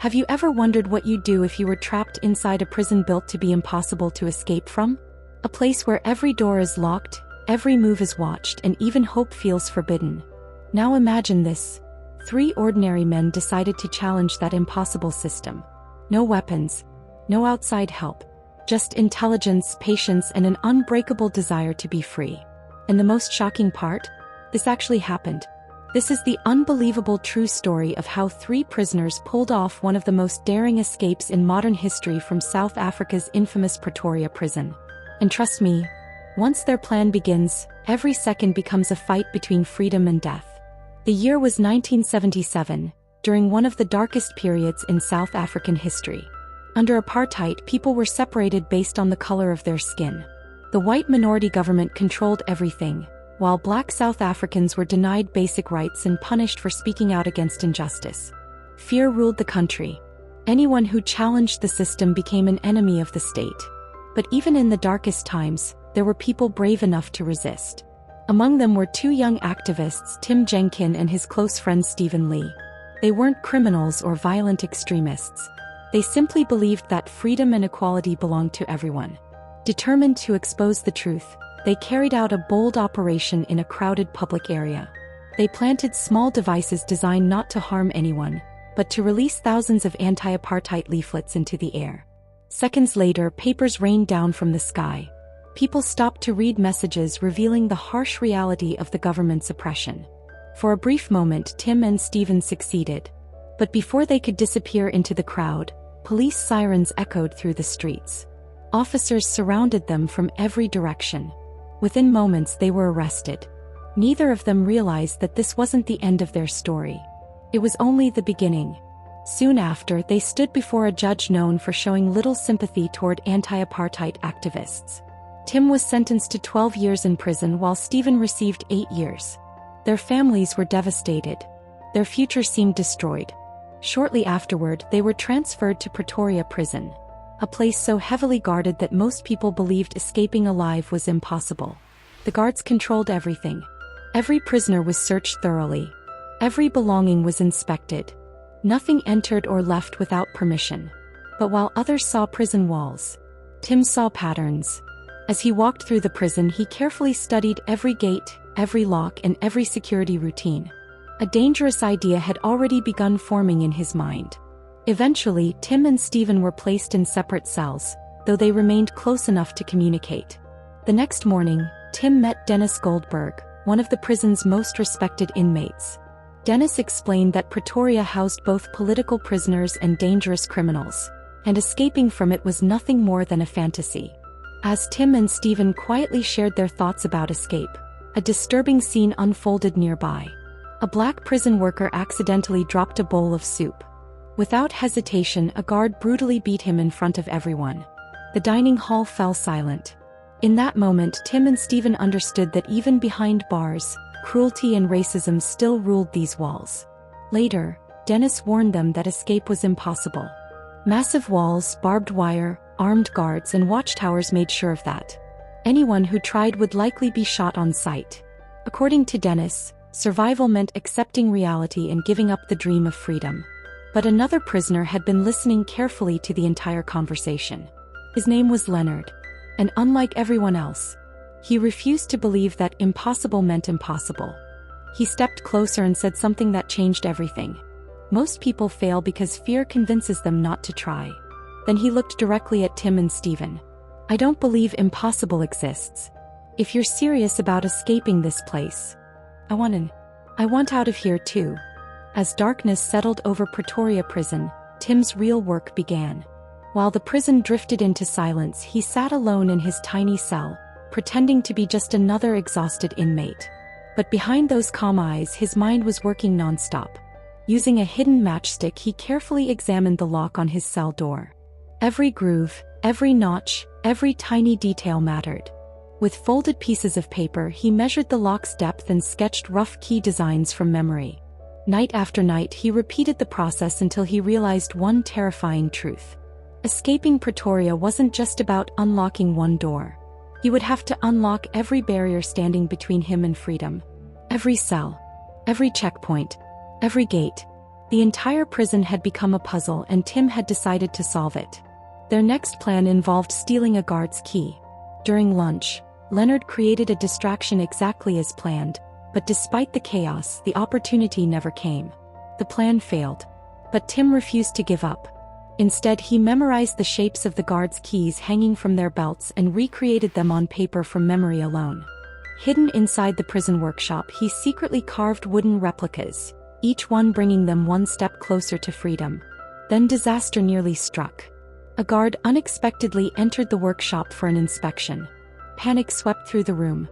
Have you ever wondered what you'd do if you were trapped inside a prison built to be impossible to escape from? A place where every door is locked, every move is watched, and even hope feels forbidden. Now imagine this. 3 ordinary men decided to challenge that impossible system. No weapons, no outside help, just intelligence, patience, and an unbreakable desire to be free. And the most shocking part? This actually happened. This is the unbelievable true story of how 3 prisoners pulled off one of the most daring escapes in modern history from South Africa's infamous Pretoria prison. And trust me, once their plan begins, every second becomes a fight between freedom and death. The year was 1977, during one of the darkest periods in South African history. Under apartheid, people were separated based on the color of their skin. The white minority government controlled everything, while black South Africans were denied basic rights and punished for speaking out against injustice. Fear ruled the country. Anyone who challenged the system became an enemy of the state. But even in the darkest times, there were people brave enough to resist. Among them were 2 young activists, Tim Jenkin and his close friend Stephen Lee. They weren't criminals or violent extremists. They simply believed that freedom and equality belonged to everyone. Determined to expose the truth, they carried out a bold operation in a crowded public area. They planted small devices designed not to harm anyone, but to release thousands of anti-apartheid leaflets into the air. Seconds later, papers rained down from the sky. People stopped to read messages revealing the harsh reality of the government's oppression. For a brief moment, Tim and Stephen succeeded. But before they could disappear into the crowd, police sirens echoed through the streets. Officers surrounded them from every direction. Within moments, they were arrested. Neither of them realized that this wasn't the end of their story. It was only the beginning. Soon after, they stood before a judge known for showing little sympathy toward anti-apartheid activists. Tim was sentenced to 12 years in prison while Stephen received 8 years. Their families were devastated. Their future seemed destroyed. Shortly afterward, they were transferred to Pretoria prison, a place so heavily guarded that most people believed escaping alive was impossible. The guards controlled everything. Every prisoner was searched thoroughly. Every belonging was inspected. Nothing entered or left without permission. But while others saw prison walls, Tim saw patterns. As he walked through the prison, he carefully studied every gate, every lock, and every security routine. A dangerous idea had already begun forming in his mind. Eventually, Tim and Stephen were placed in separate cells, though they remained close enough to communicate. The next morning, Tim met Dennis Goldberg, one of the prison's most respected inmates. Dennis explained that Pretoria housed both political prisoners and dangerous criminals, and escaping from it was nothing more than a fantasy. As Tim and Stephen quietly shared their thoughts about escape, a disturbing scene unfolded nearby. A black prison worker accidentally dropped a bowl of soup. Without hesitation, a guard brutally beat him in front of everyone. The dining hall fell silent. In that moment, Tim and Stephen understood that even behind bars, cruelty and racism still ruled these walls. Later, Dennis warned them that escape was impossible. Massive walls, barbed wire, armed guards, and watchtowers made sure of that. Anyone who tried would likely be shot on sight. According to Dennis, survival meant accepting reality and giving up the dream of freedom. But another prisoner had been listening carefully to the entire conversation. His name was Leonard. And unlike everyone else, he refused to believe that impossible meant impossible. He stepped closer and said something that changed everything. Most people fail because fear convinces them not to try. Then he looked directly at Tim and Stephen. I don't believe impossible exists. If you're serious about escaping this place, I want out of here too. As darkness settled over Pretoria prison, Tim's real work began. While the prison drifted into silence, he sat alone in his tiny cell, pretending to be just another exhausted inmate. But behind those calm eyes, his mind was working nonstop. Using a hidden matchstick, he carefully examined the lock on his cell door. Every groove, every notch, every tiny detail mattered. With folded pieces of paper, he measured the lock's depth and sketched rough key designs from memory. Night after night, he repeated the process until he realized one terrifying truth. Escaping Pretoria wasn't just about unlocking one door. He would have to unlock every barrier standing between him and freedom. Every cell, every checkpoint, every gate, The entire prison had become a puzzle and Tim had decided to solve it. Their next plan involved stealing a guard's key. During lunch, Leonard created a distraction exactly as planned, but despite the chaos, the opportunity never came. The plan failed. But Tim refused to give up. Instead, he memorized the shapes of the guards' keys hanging from their belts and recreated them on paper from memory alone. Hidden inside the prison workshop, he secretly carved wooden replicas, each one bringing them one step closer to freedom. Then disaster nearly struck. A guard unexpectedly entered the workshop for an inspection. Panic swept through the room.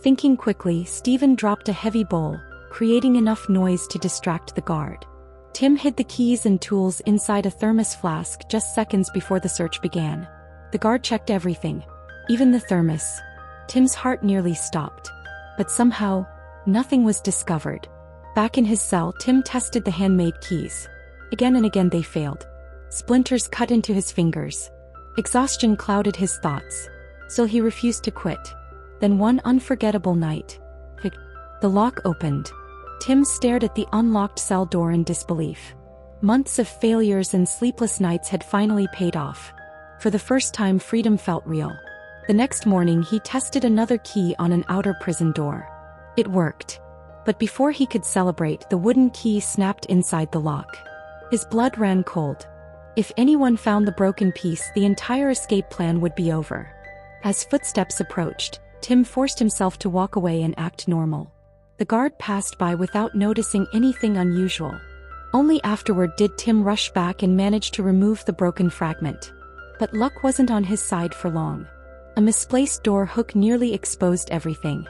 Thinking quickly, Stephen dropped a heavy bowl, creating enough noise to distract the guard. Tim hid the keys and tools inside a thermos flask just seconds before the search began. The guard checked everything, even the thermos. Tim's heart nearly stopped. But somehow, nothing was discovered. Back in his cell, Tim tested the handmade keys. Again and again they failed. Splinters cut into his fingers. Exhaustion clouded his thoughts. So he refused to quit. Then one unforgettable night, the lock opened. Tim stared at the unlocked cell door in disbelief. Months of failures and sleepless nights had finally paid off. For the first time, freedom felt real. The next morning, he tested another key on an outer prison door. It worked. But before he could celebrate, the wooden key snapped inside the lock. His blood ran cold. If anyone found the broken piece, the entire escape plan would be over. As footsteps approached, Tim forced himself to walk away and act normal. The guard passed by without noticing anything unusual. Only afterward did Tim rush back and manage to remove the broken fragment. But luck wasn't on his side for long. A misplaced door hook nearly exposed everything.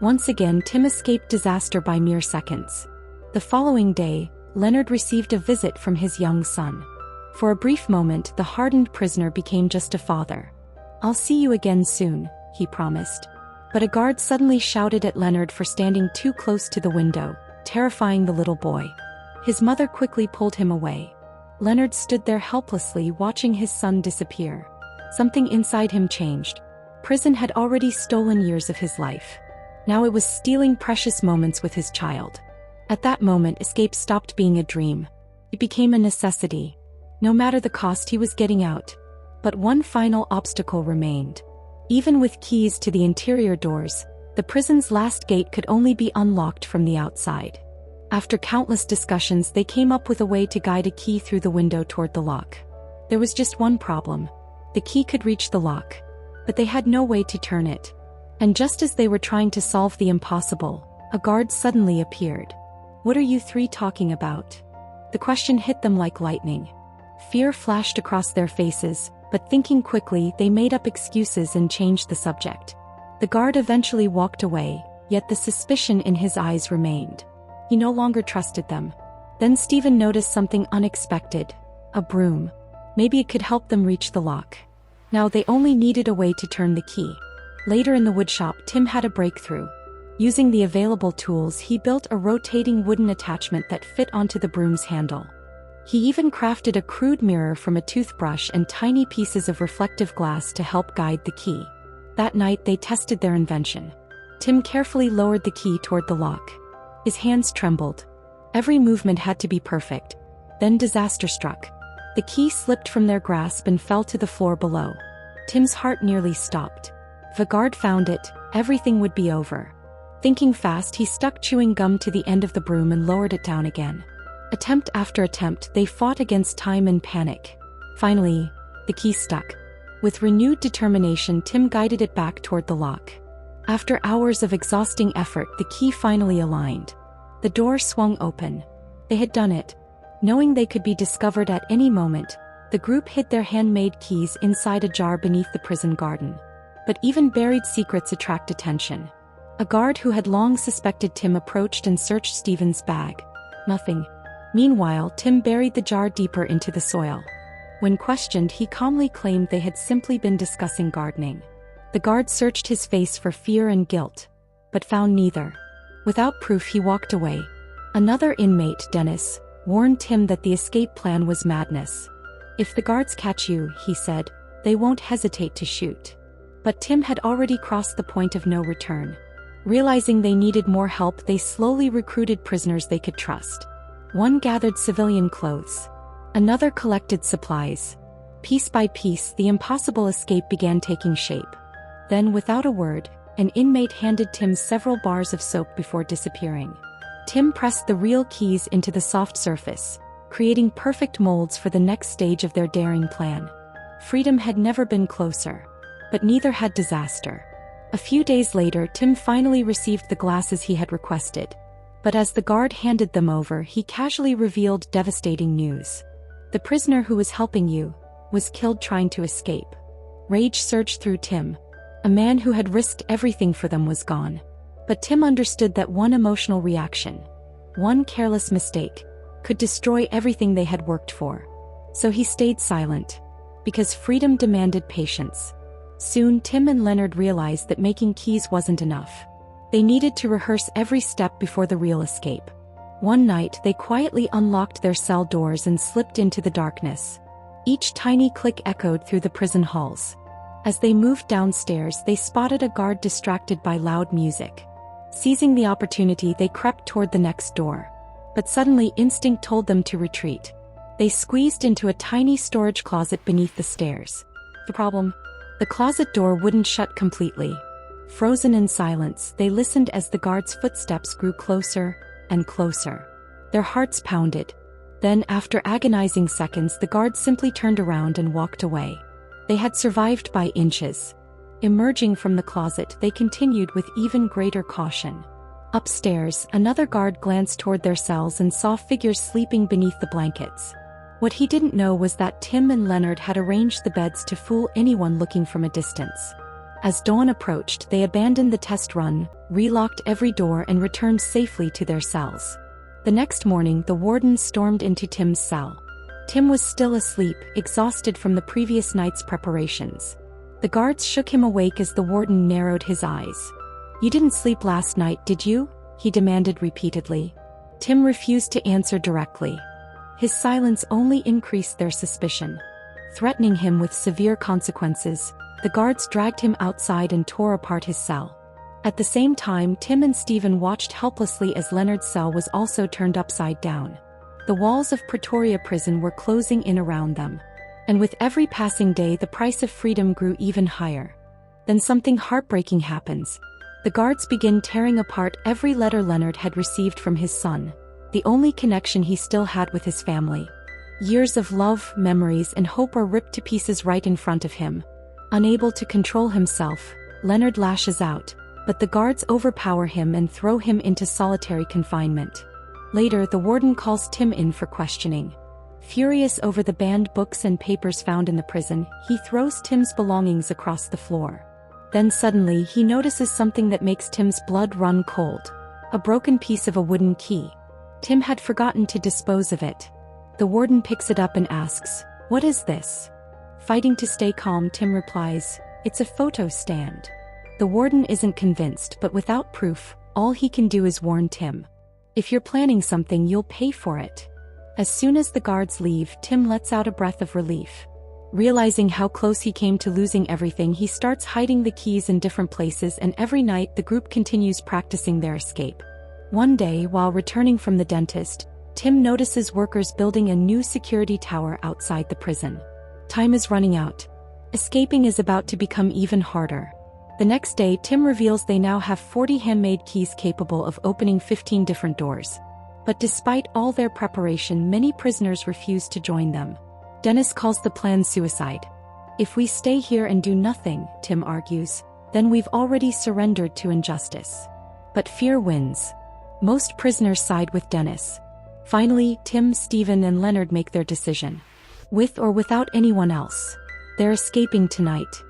Once again, Tim escaped disaster by mere seconds. The following day, Leonard received a visit from his young son. For a brief moment, the hardened prisoner became just a father. "I'll see you again soon," he promised. But a guard suddenly shouted at Leonard for standing too close to the window, terrifying the little boy. His mother quickly pulled him away. Leonard stood there helplessly watching his son disappear. Something inside him changed. Prison had already stolen years of his life. Now it was stealing precious moments with his child. At that moment, escape stopped being a dream. It became a necessity. No matter the cost, he was getting out. But one final obstacle remained. Even with keys to the interior doors, the prison's last gate could only be unlocked from the outside. After countless discussions, they came up with a way to guide a key through the window toward the lock. There was just one problem. The key could reach the lock, but they had no way to turn it. And just as they were trying to solve the impossible, a guard suddenly appeared. "What are you three talking about?" The question hit them like lightning. Fear flashed across their faces, but thinking quickly, they made up excuses and changed the subject. The guard eventually walked away, yet the suspicion in his eyes remained. He no longer trusted them. Then Stephen noticed something unexpected. A broom. Maybe it could help them reach the lock. Now they only needed a way to turn the key. Later in the woodshop, Tim had a breakthrough. Using the available tools, he built a rotating wooden attachment that fit onto the broom's handle. He even crafted a crude mirror from a toothbrush and tiny pieces of reflective glass to help guide the key. That night they tested their invention. Tim carefully lowered the key toward the lock. His hands trembled. Every movement had to be perfect. Then disaster struck. The key slipped from their grasp and fell to the floor below. Tim's heart nearly stopped. If a guard found it, everything would be over. Thinking fast, he stuck chewing gum to the end of the broom and lowered it down again. Attempt after attempt, they fought against time and panic. Finally, the key stuck. With renewed determination, Tim guided it back toward the lock. After hours of exhausting effort, the key finally aligned. The door swung open. They had done it. Knowing they could be discovered at any moment, the group hid their handmade keys inside a jar beneath the prison garden. But even buried secrets attract attention. A guard who had long suspected Tim approached and searched Stephen's bag. Nothing. Meanwhile, Tim buried the jar deeper into the soil. When questioned, he calmly claimed they had simply been discussing gardening. The guard searched his face for fear and guilt, but found neither. Without proof, he walked away. Another inmate, Dennis, warned Tim that the escape plan was madness. "If the guards catch you," he said, "they won't hesitate to shoot." But Tim had already crossed the point of no return. Realizing they needed more help, they slowly recruited prisoners they could trust. One gathered civilian clothes. Another collected supplies. Piece by piece, the impossible escape began taking shape. Then, without a word, an inmate handed Tim several bars of soap before disappearing. Tim pressed the real keys into the soft surface, creating perfect molds for the next stage of their daring plan. Freedom had never been closer. But neither had disaster. A few days later, Tim finally received the glasses he had requested. But as the guard handed them over, he casually revealed devastating news. The prisoner who was helping you was killed trying to escape. Rage surged through Tim. A man who had risked everything for them was gone. But Tim understood that one emotional reaction, one careless mistake, could destroy everything they had worked for. So he stayed silent. Because freedom demanded patience. Soon Tim and Leonard realized that making keys wasn't enough. They needed to rehearse every step before the real escape. One night they quietly unlocked their cell doors and slipped into the darkness. Each tiny click echoed through the prison halls. As they moved downstairs, they spotted a guard distracted by loud music. Seizing the opportunity, they crept toward the next door. But suddenly instinct told them to retreat. They squeezed into a tiny storage closet beneath the stairs. The problem? The closet door wouldn't shut completely. Frozen in silence, they listened as the guard's footsteps grew closer and closer. Their hearts pounded. Then, after agonizing seconds, the guard simply turned around and walked away. They had survived by inches. Emerging from the closet, they continued with even greater caution. Upstairs, another guard glanced toward their cells and saw figures sleeping beneath the blankets. What he didn't know was that Tim and Leonard had arranged the beds to fool anyone looking from a distance. As dawn approached, they abandoned the test run, relocked every door and returned safely to their cells. The next morning, the warden stormed into Tim's cell. Tim was still asleep, exhausted from the previous night's preparations. The guards shook him awake as the warden narrowed his eyes. "You didn't sleep last night, did you?" he demanded repeatedly. Tim refused to answer directly. His silence only increased their suspicion. Threatening him with severe consequences, the guards dragged him outside and tore apart his cell. At the same time, Tim and Stephen watched helplessly as Leonard's cell was also turned upside down. The walls of Pretoria prison were closing in around them. And with every passing day, the price of freedom grew even higher. Then something heartbreaking happens. The guards begin tearing apart every letter Leonard had received from his son, the only connection he still had with his family. Years of love, memories, and hope are ripped to pieces right in front of him. Unable to control himself, Leonard lashes out, but the guards overpower him and throw him into solitary confinement. Later, the warden calls Tim in for questioning. Furious over the banned books and papers found in the prison, he throws Tim's belongings across the floor. Then suddenly, he notices something that makes Tim's blood run cold. A broken piece of a wooden key. Tim had forgotten to dispose of it. The warden picks it up and asks, "What is this?" Fighting to stay calm, Tim replies, "It's a photo stand." The warden isn't convinced, but without proof, all he can do is warn Tim. "If you're planning something, you'll pay for it." As soon as the guards leave, Tim lets out a breath of relief. Realizing how close he came to losing everything, he starts hiding the keys in different places, and every night the group continues practicing their escape. One day, while returning from the dentist, Tim notices workers building a new security tower outside the prison. Time is running out. Escaping is about to become even harder. The next day, Tim reveals they now have 40 handmade keys capable of opening 15 different doors. But despite all their preparation, many prisoners refuse to join them. Dennis calls the plan suicide. "If we stay here and do nothing," Tim argues, "then we've already surrendered to injustice." But fear wins. Most prisoners side with Dennis. Finally, Tim, Stephen, and Leonard make their decision. With or without anyone else, they're escaping tonight.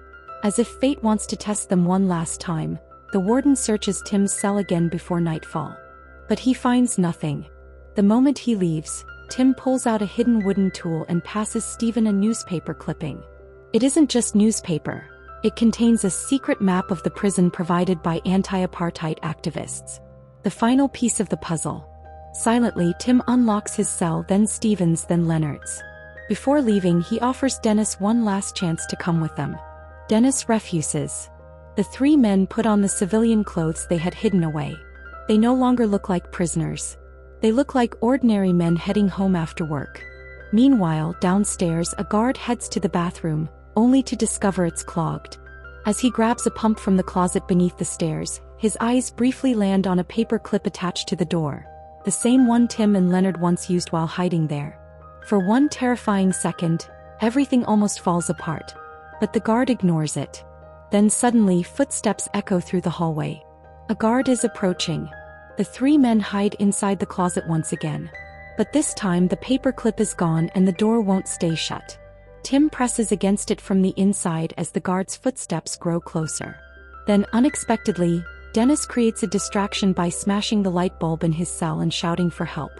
As if fate wants to test them one last time, the warden searches Tim's cell again before nightfall. But he finds nothing. The moment he leaves, Tim pulls out a hidden wooden tool and passes Stephen a newspaper clipping. It isn't just newspaper. It contains a secret map of the prison provided by anti-apartheid activists. The final piece of the puzzle. Silently, Tim unlocks his cell, then Stephen's, then Leonard's. Before leaving, he offers Dennis one last chance to come with them. Dennis refuses. The three men put on the civilian clothes they had hidden away. They no longer look like prisoners. They look like ordinary men heading home after work. Meanwhile, downstairs, a guard heads to the bathroom, only to discover it's clogged. As he grabs a pump from the closet beneath the stairs, his eyes briefly land on a paper clip attached to the door, the same one Tim and Leonard once used while hiding there. For one terrifying second, everything almost falls apart. But the guard ignores it. Then suddenly, footsteps echo through the hallway. A guard is approaching. The three men hide inside the closet once again. But this time the paper clip is gone and the door won't stay shut. Tim presses against it from the inside as the guard's footsteps grow closer. Then, unexpectedly, Dennis creates a distraction by smashing the light bulb in his cell and shouting for help.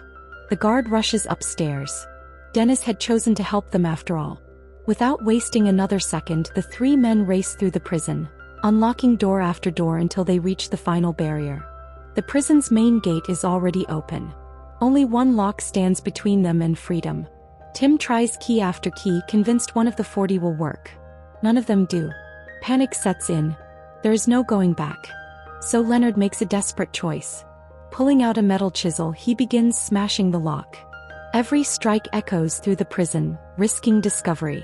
The guard rushes upstairs. Dennis had chosen to help them after all. Without wasting another second, the three men race through the prison, unlocking door after door until they reach the final barrier. The prison's main gate is already open. Only one lock stands between them and freedom. Tim tries key after key, convinced one of the 40 will work. None of them do. Panic sets in. There is no going back. So Leonard makes a desperate choice. Pulling out a metal chisel, he begins smashing the lock. Every strike echoes through the prison, risking discovery.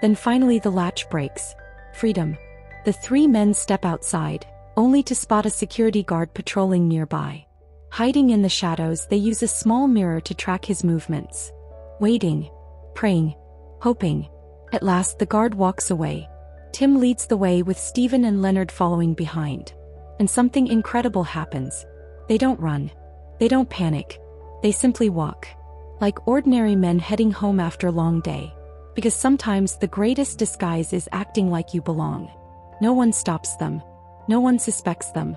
Then finally the latch breaks. Freedom. The three men step outside, only to spot a security guard patrolling nearby. Hiding in the shadows, they use a small mirror to track his movements. Waiting, praying, hoping. At last the guard walks away. Tim leads the way with Stephen and Leonard following behind. And something incredible happens. They don't run. They don't panic. They simply walk. Like ordinary men heading home after a long day. Because sometimes the greatest disguise is acting like you belong. No one stops them. No one suspects them.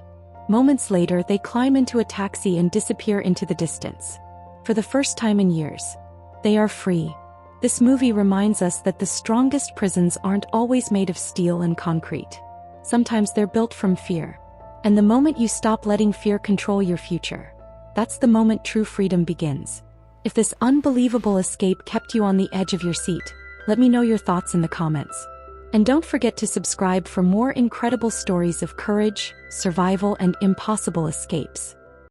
Moments later, they climb into a taxi and disappear into the distance. For the first time in years, they are free. This movie reminds us that the strongest prisons aren't always made of steel and concrete. Sometimes they're built from fear. And the moment you stop letting fear control your future, that's the moment true freedom begins. If this unbelievable escape kept you on the edge of your seat, let me know your thoughts in the comments. And don't forget to subscribe for more incredible stories of courage, survival, and impossible escapes.